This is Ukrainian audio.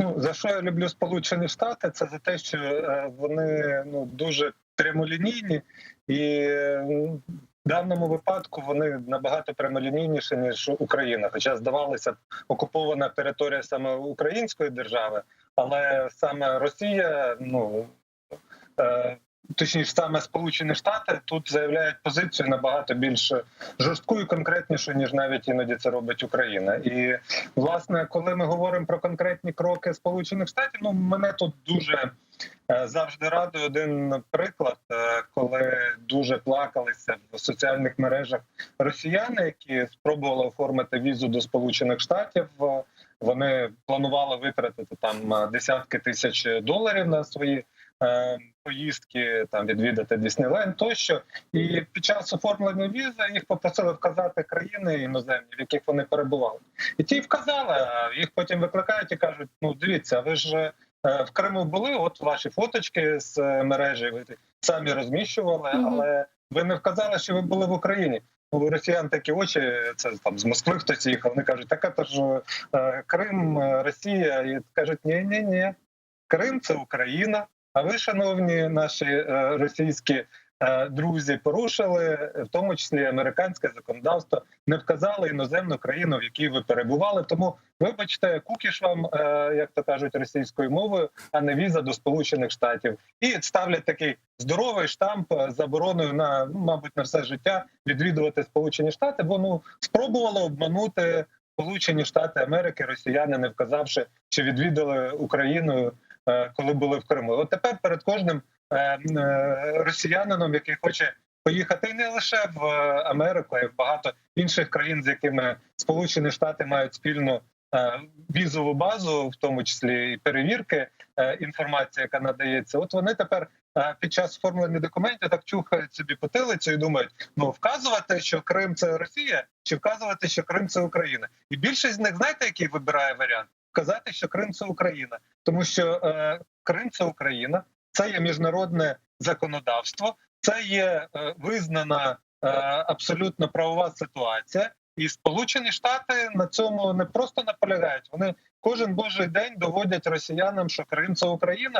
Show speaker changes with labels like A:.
A: Ну, за що я люблю Сполучені Штати, це за те, що вони дуже прямолінійні, і в даному випадку вони набагато прямолінійніші, ніж Україна. Хоча здавалося б, окупована територія саме української держави, але саме Росія, точніше, саме Сполучені Штати тут заявляють позицію набагато більш жорстку і конкретнішу, ніж навіть іноді це робить Україна. І, власне, коли ми говоримо про конкретні кроки Сполучених Штатів, мене тут дуже завжди радує один приклад, коли дуже плакалися в соціальних мережах росіяни, які спробували оформити візу до Сполучених Штатів. Вони планували витратити там десятки тисяч доларів на свої поїздки, там відвідати Діснейленд тощо. І під час оформлення візи їх попросили вказати країни іноземні, в яких вони перебували. І ті вказали, а їх потім викликають і кажуть: ну дивіться, ви ж в Криму були, от ваші фоточки з мережі, ви самі розміщували, але ви не вказали, що ви були в Україні. У росіян такі очі, це там з Москви хтось їхав, вони кажуть: так це ж Крим, Росія. І кажуть: ні, Крим – це Україна. А ви, шановні наші російські друзі, порушили, в тому числі американське законодавство, не вказали іноземну країну, в якій ви перебували. Тому, вибачте, кукіш вам, як то кажуть російською мовою, а не віза до Сполучених Штатів. І ставлять такий здоровий штамп з забороною на, мабуть, на все життя відвідувати Сполучені Штати, бо спробували обманути Сполучені Штати Америки росіяни, не вказавши, що відвідали Україну, коли були в Криму. От тепер перед кожним росіянином, який хоче поїхати і не лише в Америку, а й в багато інших країн, з якими Сполучені Штати мають спільну візову базу, в тому числі і перевірки інформації, яка надається. От вони тепер під час оформлення документів так чухають собі потилицю і думають: вказувати, що Крим – це Росія, чи вказувати, що Крим – це Україна. І більшість з них, знаєте, який вибирає варіант? Вказати, що Крим – це Україна. Тому що Крим – це Україна, це є міжнародне законодавство, це є визнана абсолютно правова ситуація. І Сполучені Штати на цьому не просто наполягають, вони кожен божий день доводять росіянам, що Крим – це Україна.